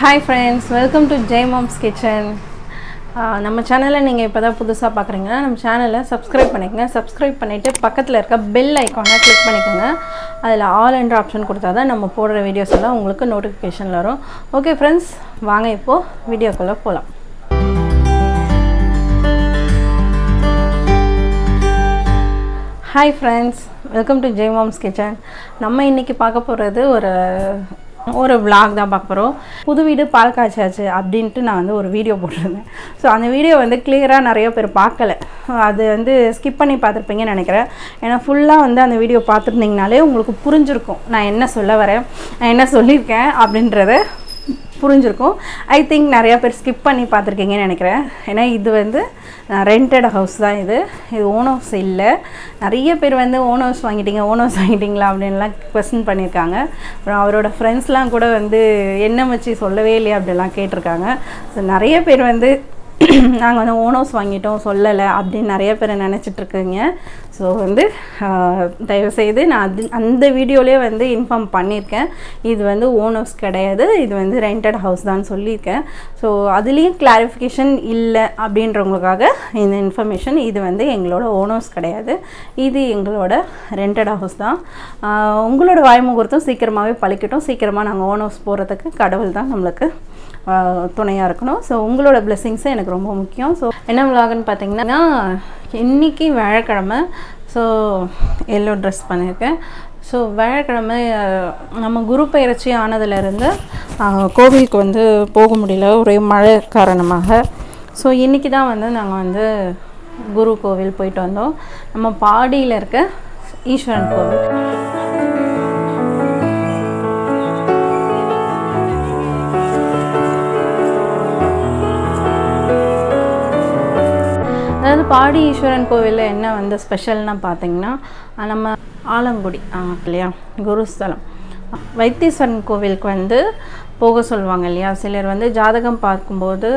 Hi friends, welcome to J Mom's Kitchen. நம்ம சேனலை நீங்கள் இப்போ தான் புதுசாக பார்க்குறீங்கன்னா நம்ம சேனலை சப்ஸ்கிரைப் பண்ணிக்கங்க. சப்ஸ்கிரைப் பண்ணிவிட்டு பக்கத்தில் இருக்க பெல் ஐக்கானை கிளிக் பண்ணிக்கோங்க. அதில் ஆல் என்ற ஆப்ஷன் கொடுத்தா தான் நம்ம போடுற வீடியோஸ் எல்லாம் உங்களுக்கு நோட்டிஃபிகேஷன் வரும். ஓகே ஃப்ரெண்ட்ஸ், வாங்க இப்போது வீடியோக்குள்ளே போகலாம். Hi friends, welcome to J Mom's Kitchen. நம்ம இன்றைக்கி பார்க்க போகிறது ஒரு vlog தான் பார்க்க போகிறோம். புது வீடு பால் காய்ச்சாச்சு அப்படின்ட்டு நான் வந்து ஒரு வீடியோ போட்டிருந்தேன். ஸோ அந்த வீடியோ வந்து கிளியராக நிறைய பேர் பார்க்கல, அது வந்து ஸ்கிப் பண்ணி பார்த்துருப்பீங்கன்னு நினைக்கிறேன். ஏன்னா ஃபுல்லாக வந்து அந்த வீடியோ பார்த்துருந்தீங்கனாலே உங்களுக்கு புரிஞ்சிருக்கும் நான் என்ன சொல்ல வரேன், நான் என்ன சொல்லியிருக்கேன் அப்படின்றத புரிஞ்சிருக்கும். ஐ திங்க் நிறையா பேர் ஸ்கிப் பண்ணி பார்த்துருக்கீங்கன்னு நினைக்கிறேன். ஏன்னா இது வந்து ரெண்டட் ஹவுஸ் தான், இது ஓன் ஹவுஸ் இல்லை. நிறைய பேர் வந்து ஓன் ஹவுஸ் வாங்கிட்டீங்களா அப்படின்லாம் கொஸ்டின் பண்ணியிருக்காங்க. அப்புறம் அவரோட ஃப்ரெண்ட்ஸ்லாம் கூட வந்து என்ன வச்சு சொல்லவே இல்லையா அப்படிலாம் கேட்டிருக்காங்க. ஸோ நிறைய பேர் வந்து நாங்கள் வந்து ஓன் ஹவுஸ் வாங்கிட்டோம் சொல்லலை அப்படின்னு நிறைய பேர் நினச்சிட்ருக்குங்க. ஸோ வந்து தயவுசெய்து நான் அந்த வீடியோலேயே வந்து இன்ஃபார்ம் பண்ணியிருக்கேன், இது வந்து ஓன் ஹவுஸ் கிடையாது, இது வந்து ரெண்டட் ஹவுஸ் தான் சொல்லியிருக்கேன். ஸோ அதுலேயும் கிளாரிஃபிகேஷன் இல்லை அப்படின்றவங்களுக்காக இந்த இன்ஃபர்மேஷன். இது வந்து எங்களோட ஓன் ஹவுஸ் கிடையாது, இது எங்களோட ரெண்டட் ஹவுஸ் தான். உங்களோட வாய்முகூர்த்தம் சீக்கிரமாகவே பழிக்கட்டும். சீக்கிரமாக நாங்கள் ஓன் ஹவுஸ் போகிறதுக்கு கடவுள் தான் நம்மளுக்கு துணையாக இருக்கணும். ஸோ உங்களோட பிளெஸ்ஸிங்ஸும் எனக்கு ரொம்ப முக்கியம். ஸோ என்ன விலாகுன்னு பார்த்தீங்கன்னா, இன்றைக்கி வியாழக்கிழமை. ஸோ எல்லோ ட்ரெஸ் பண்ணியிருக்கேன். ஸோ வியாழக்கிழமை நம்ம குருப்பெயர்ச்சி ஆனதுலேருந்து கோவிலுக்கு வந்து போக முடியல ஒரே மழை காரணமாக. ஸோ இன்றைக்கி தான் வந்து நாங்கள் வந்து குரு கோவில் போயிட்டு வந்தோம். நம்ம பாடியில் இருக்க ஈஸ்வரன் கோவில். அதாவது பாடி ஈஸ்வரன் கோவிலில் என்ன வந்து ஸ்பெஷல்னால் பார்த்திங்கன்னா, நம்ம ஆலங்குடி இல்லையா குருஸ்தலம், வைத்தீஸ்வரன் கோவிலுக்கு வந்து போக சொல்லுவாங்க இல்லையா. சிலர் வந்து ஜாதகம் பார்க்கும்போது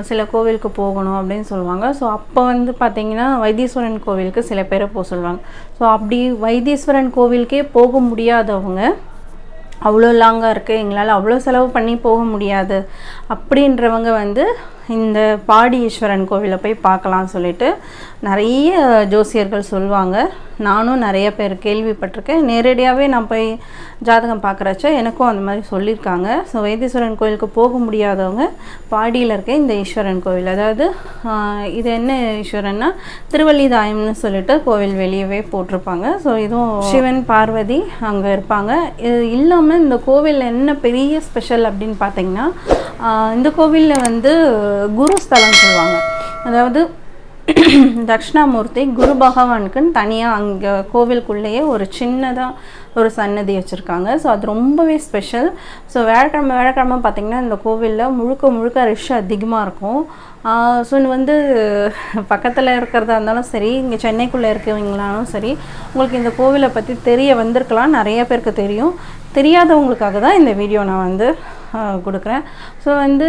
சில கோவிலுக்கு போகணும் அப்படின்னு சொல்லுவாங்க. ஸோ அப்போ வந்து பார்த்திங்கன்னா வைத்தீஸ்வரன் கோவிலுக்கு சில பேரை போக சொல்லுவாங்க. ஸோ அப்படி வைத்தீஸ்வரன் கோவிலுக்கே போக முடியாதவங்க, அவ்வளோ லாங்காக இருக்குது, எங்களால் அவ்வளோ செலவு பண்ணி போக முடியாது அப்படின்றவங்க வந்து இந்த பாடி ஈஸ்வரன் கோவிலை போய் பார்க்கலான்னு சொல்லிட்டு நிறைய ஜோசியர்கள் சொல்லுவாங்க. நானும் நிறைய பேர் கேள்விப்பட்டிருக்கேன். நேரடியாகவே நான் போய் ஜாதகம் பார்க்குறச்ச எனக்கும் அந்த மாதிரி சொல்லியிருக்காங்க. ஸோ வைத்தீஸ்வரன் கோவிலுக்கு போக முடியாதவங்க பாடியில் இருக்க இந்த ஈஸ்வரன் கோவில், அதாவது இது என்ன ஈஸ்வரன்னா திருவல்லிதாயம்னு சொல்லிட்டு கோவில் வெளியவே போட்டிருப்பாங்க. ஸோ இதுவும் சிவன் பார்வதி அங்கே இருப்பாங்க. இது இல்லாமல் இந்த கோவிலில் என்ன பெரிய ஸ்பெஷல் அப்படின்னு பார்த்தீங்கன்னா, இந்த கோவிலில் வந்து குருஸ்தலம் சொல்லுவாங்க. அதாவது தட்சிணாமூர்த்தி குரு பகவானுக்குன்னு தனியாக அங்கே கோவிலுக்குள்ளேயே ஒரு சின்னதாக ஒரு சன்னதி வச்சுருக்காங்க. ஸோ அது ரொம்பவே ஸ்பெஷல். ஸோ வியாழக்கிழமை பார்த்திங்கன்னா இந்த கோவிலில் முழுக்க ரஷ் அதிகமாக இருக்கும். ஸோ வந்து பக்கத்தில் இருக்கிறதா இருந்தாலும் சரி, இங்கே சென்னைக்குள்ளே இருக்கவங்களாலும் சரி, உங்களுக்கு இந்த கோவிலை பற்றி தெரிய வந்திருக்கலாம். நிறைய பேருக்கு தெரியும். தெரியாதவங்களுக்காக தான் இந்த வீடியோ நான் வந்து கொடுக்குறேன். ஸோ வந்து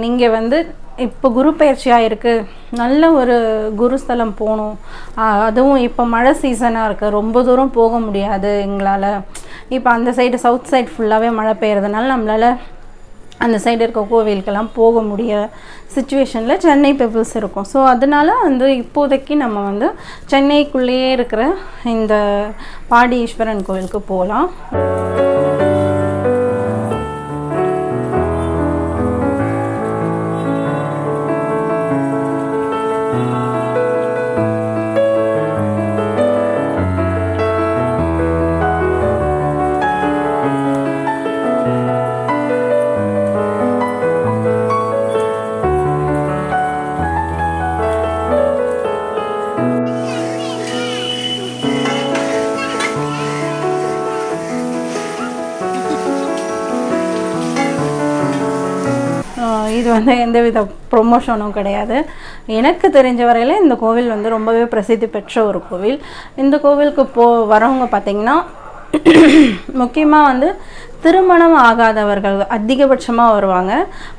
நீங்கள் வந்து இப்போ குரு பயிற்சியாக இருக்குது, நல்ல ஒரு குருஸ்தலம் போகணும், அதுவும் இப்போ மழை சீசனாக இருக்குது, ரொம்ப தூரம் போக முடியாது எங்களால். இப்போ அந்த சைடு சவுத் சைடு ஃபுல்லாகவே மழை பெய்யறதுனால நம்மளால் அந்த சைடு இருக்க கோவிலுக்கெல்லாம் போக முடிய சிச்சுவேஷனில் சென்னை பீப்புள்ஸ் இருக்கும். ஸோ அதனால் வந்து இப்போதைக்கு நம்ம வந்து சென்னைக்குள்ளேயே இருக்கிற இந்த பாடி ஈஸ்வரன் கோவிலுக்கு போகலாம். இது வந்து எந்தவித ப்ரொமோஷனும் கிடையாது. எனக்கு தெரிஞ்ச வரையில் இந்த கோவில் வந்து ரொம்பவே பிரசித்தி பெற்ற ஒரு கோவில். இந்த கோவிலுக்கு வரவங்க பார்த்திங்கன்னா முக்கியமாக வந்து திருமணம் ஆகாதவர்கள் அதிகபட்சமாக வருவாங்க.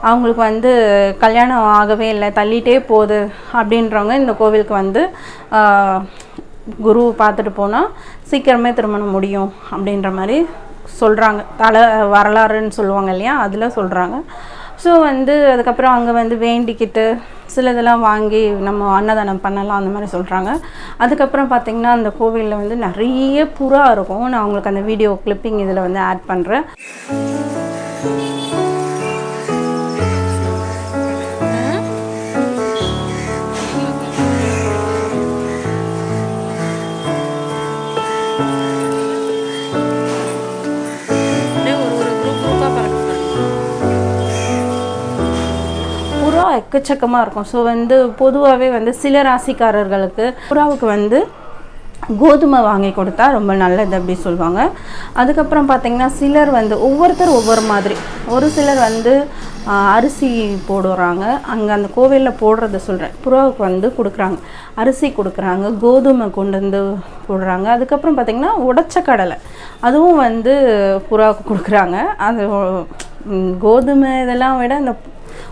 அவங்களுக்கு வந்து கல்யாணம் ஆகவே இல்லை, தள்ளிட்டே போகுது அப்படின்றவங்க இந்த கோவிலுக்கு வந்து குரு பார்த்துட்டு போனால் சீக்கிரமே திருமணம் முடியும் அப்படின்ற மாதிரி சொல்கிறாங்க, வரலாறுன்னு சொல்லுவாங்க இல்லையா, அதில் சொல்கிறாங்க. ஸோ வந்து அதுக்கப்புறம் அங்கே வந்து வேண்டிக்கிட்டு சிலதெல்லாம் வாங்கி நம்ம அன்னதானம் பண்ணலாம் அந்த மாதிரி சொல்கிறாங்க. அதுக்கப்புறம் பார்த்திங்கன்னா அந்த கோவிலில் வந்து நிறைய புறா இருக்கும். நான் உங்களுக்கு அந்த வீடியோ கிளிப்பிங் இதில் வந்து ஆட் பண்ணுறேன். எக்கச்சக்கமாக இருக்கும். ஸோ வந்து பொதுவாகவே வந்து சில ராசிக்காரர்களுக்கு புறாவுக்கு வந்து கோதுமை வாங்கி கொடுத்தா ரொம்ப நல்லது அப்படி சொல்லுவாங்க. அதுக்கப்புறம் பார்த்திங்கன்னா சிலர் வந்து ஒவ்வொருத்தர் ஒவ்வொரு மாதிரி, ஒரு சிலர் வந்து அரிசி போடுறாங்க. அங்கே அந்த கோவிலில் போடுறத சொல்கிறேன், புறாவுக்கு வந்து கொடுக்குறாங்க, அரிசி கொடுக்குறாங்க, கோதுமை கொண்டு வந்து போடுறாங்க. அதுக்கப்புறம் பார்த்திங்கன்னா உடைச்ச கடலை அதுவும் வந்து புறாவுக்கு கொடுக்குறாங்க. அது கோதுமை இதெல்லாம் விட இந்த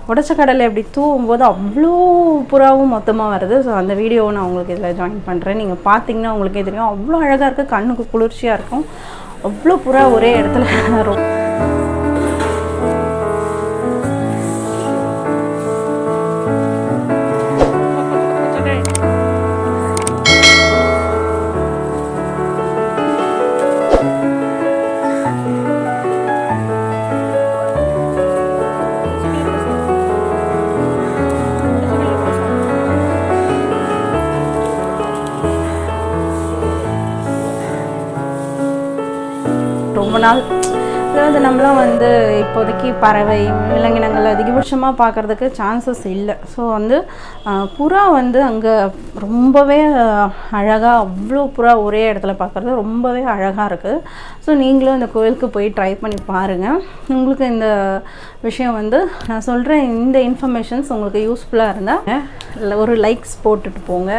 உடைச்ச கடலை எப்படி தூவும்போது அவ்வளோ புறாவும் மொத்தமாக வருது. ஸோ அந்த வீடியோவை நான் உங்களுக்கு இதில் ஜாயின் பண்ணுறேன். நீங்கள் பார்த்தீங்கன்னா உங்களுக்கே தெரியும், அவ்வளோ அழகாக இருக்குது, கண்ணுக்கு குளிர்ச்சியாக இருக்கும். அவ்வளோ புறா ஒரே இடத்துல வரும். ரொம்ப நாள் அதாவது நம்மளாம் வந்து இப்போதைக்கு பறவை விலங்கினங்கள் அதிகபட்சமாக பார்க்குறதுக்கு சான்சஸ் இல்லை. ஸோ வந்து புறா வந்து அங்கே ரொம்பவே அழகாக, அவ்வளோ புறா ஒரே இடத்துல பார்க்குறது ரொம்பவே அழகாக இருக்குது. ஸோ நீங்களும் இந்த கோயிலுக்கு போய் ட்ரை பண்ணி பாருங்கள். உங்களுக்கு இந்த விஷயம் வந்து நான் சொல்கிறேன், இந்த இன்ஃபர்மேஷன்ஸ் உங்களுக்கு யூஸ்ஃபுல்லாக இருந்தால் ஒரு லைக்ஸ் போட்டுட்டு போங்க.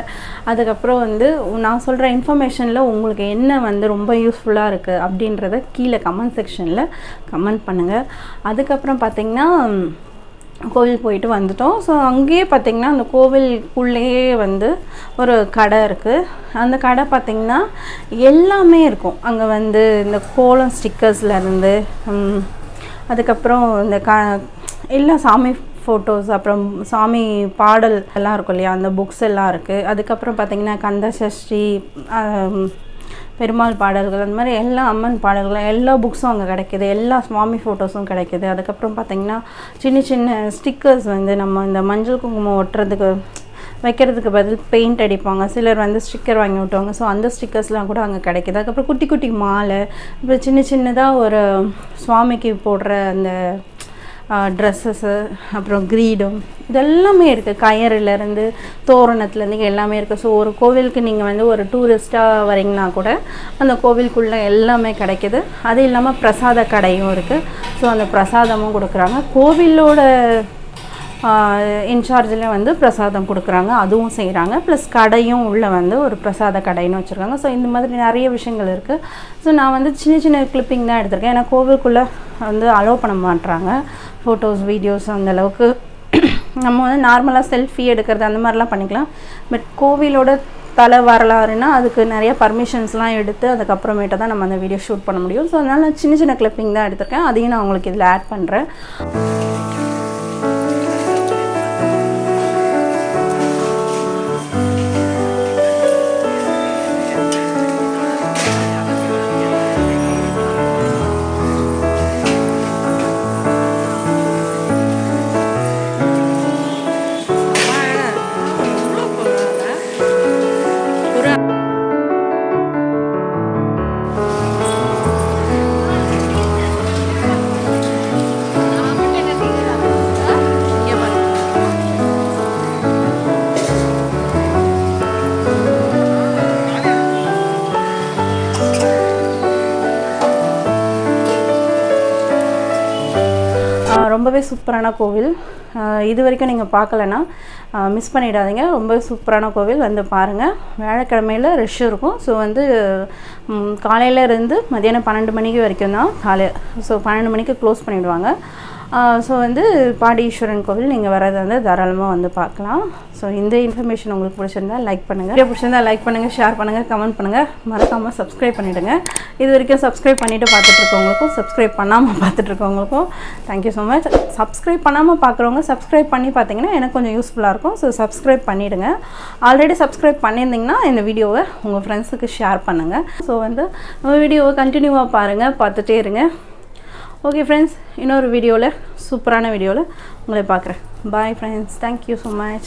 அதுக்கப்புறம் வந்து நான் சொல்கிற இன்ஃபர்மேஷனில் உங்களுக்கு என்ன வந்து ரொம்ப யூஸ்ஃபுல்லாக இருக்குது அப்படின்றத கீழே கமெண்ட் செக்ஷனில் கமெண்ட் பண்ணுங்கள். அதுக்கப்புறம் பார்த்திங்கன்னா கோவில் போயிட்டு வந்துட்டோம். ஸோ அங்கேயே பார்த்திங்கன்னா அந்த கோவிலுக்குள்ளேயே வந்து ஒரு கடை இருக்குது. அந்த கடை பார்த்திங்கன்னா எல்லாமே இருக்கும். அங்கே வந்து இந்த கோலம் ஸ்டிக்கர்ஸ்லேருந்து அதுக்கப்புறம் இந்த எல்லா சாமி ஃபோட்டோஸ், அப்புறம் சாமி பாடல் எல்லாம் இருக்கும் இல்லையா, அந்த புக்ஸ் எல்லாம் இருக்குது. அதுக்கப்புறம் பார்த்திங்கன்னா கந்த சஷ்டி, பெருமாள் பாடல்கள், அந்த மாதிரி எல்லா அம்மன் பாடல்கள் எல்லா புக்ஸும் அங்கே கிடைக்கிது, எல்லா சுவாமி ஃபோட்டோஸும் கிடைக்கிது. அதுக்கப்புறம் பார்த்திங்கன்னா சின்ன சின்ன ஸ்டிக்கர்ஸ் வந்து நம்ம இந்த மஞ்சள் குங்குமம் ஒட்டுறதுக்கு வைக்கிறதுக்கு பதில் பெயிண்ட் அடிப்பாங்க, சிலர் வந்து ஸ்டிக்கர் வாங்கி விட்டுவாங்க. ஸோ அந்த ஸ்டிக்கர்ஸ்லாம் கூட அங்கே கிடைக்கிது. அதுக்கப்புறம் குட்டி குட்டி மாலை, அப்புறம் சின்ன சின்னதாக ஒரு சுவாமிக்கு போடுற அந்த ட்ரெஸ்ஸஸ்ஸு, அப்புறம் கிரீடம், இதெல்லாமே இருக்குது. கயறுலேருந்து தோரணத்துலேருந்து எல்லாமே இருக்குது. ஸோ ஒரு கோவிலுக்கு நீங்கள் வந்து ஒரு டூரிஸ்ட்டாக வரீங்கன்னா கூட அந்த கோவிலுக்குள்ளே எல்லாமே கிடைக்கிது. அது இல்லாமல் பிரசாத கடையும் இருக்குது. ஸோ அந்த பிரசாதமும் கொடுக்குறாங்க. கோவிலோட இன்சார்ஜில் வந்து பிரசாதம் கொடுக்குறாங்க, அதுவும் செய்கிறாங்க. ப்ளஸ் கடையும் உள்ளே வந்து ஒரு பிரசாத கடைன்னு வச்சுருக்காங்க. ஸோ இந்த மாதிரி நிறைய விஷயங்கள் இருக்குது. ஸோ நான் வந்து சின்ன சின்ன கிளிப்பிங் தான் எடுத்திருக்கேன். ஏன்னா கோவிலுக்குள்ளே வந்து அலோவ் பண்ண மாட்டுறாங்க ஃபோட்டோஸ் வீடியோஸ் அந்தளவுக்கு. நம்ம வந்து நார்மலாக செல்ஃபி எடுக்கிறது அந்த மாதிரிலாம் பண்ணிக்கலாம். பட் கோவிலோட தலை வரலாறுனா அதுக்கு நிறைய பர்மிஷன்ஸ்லாம் எடுத்து அதுக்கப்புறமேட்டு தான் நம்ம அந்த வீடியோ ஷூட் பண்ண முடியும். ஸோ அதனால் நான் சின்ன சின்ன கிளிப்பிங் தான் எடுத்திருக்கேன். அதையும் நான் உங்களுக்கு இதில் ஆட் பண்ணுறேன். ரொம்பவே சூப்பரான கோவில். இது வரைக்கும் நீங்கள் பார்க்கலன்னா மிஸ் பண்ணிடாதீங்க. ரொம்பவே சூப்பரான கோவில், வந்து பாருங்கள். வியாழக்கிழமையில் ரஷ் இருக்கும். ஸோ வந்து காலையில் இருந்து மதியானம் 12 மணிக்கு வரைக்கும் தான் காலை. ஸோ 12 மணிக்கு க்ளோஸ் பண்ணிவிடுவாங்க. ஸோ வந்து பாடி ஈஸ்வரன் கோவில் நீங்கள் வரது வந்து தாராளமாக வந்து பார்க்கலாம். ஸோ இந்த இன்ஃபர்மேஷன் உங்களுக்கு பிடிச்சிருந்தா லைக் பண்ணுங்கள், வீடியோ பிடிச்சிருந்தா லைக் பண்ணுங்கள், ஷேர் பண்ணுங்கள், கமெண்ட் பண்ணுங்கள், மறக்காமல் சப்ஸ்கிரைப் பண்ணிவிடுங்க. இது வரைக்கும் சப்ஸ்கிரைப் பண்ணிவிட்டு பார்த்துட்ருக்கவங்களுக்கும் சப்ஸ்கிரைப் பண்ணாமல் பார்த்துட்ருக்கவங்களுக்கும் தேங்க்யூ ஸோ மச். சப்ஸ்கிரைப் பண்ணாமல் பார்க்குறவங்க சப்ஸ்கிரைப் பண்ணி பார்த்தீங்கன்னா எனக்கு கொஞ்சம் யூஸ்ஃபுல்லாக இருக்கும். ஸோ சப்ஸ்கிரைப் பண்ணிவிடுங்க. ஆல்ரெடி சப்ஸ்கிரைப் பண்ணியிருந்தீங்கன்னா இந்த வீடியோவை உங்கள் ஃப்ரெண்ட்ஸுக்கு ஷேர் பண்ணுங்கள். ஸோ வந்து நம்ம வீடியோவை கண்டினியூவாக பாருங்கள், பார்த்துட்டே இருங்க. ஓகே ஃப்ரெண்ட்ஸ், இன்னொரு வீடியோவில் சூப்பரான வீடியோவில் உங்களை பார்க்குறேன். Bye friends, thank you so much.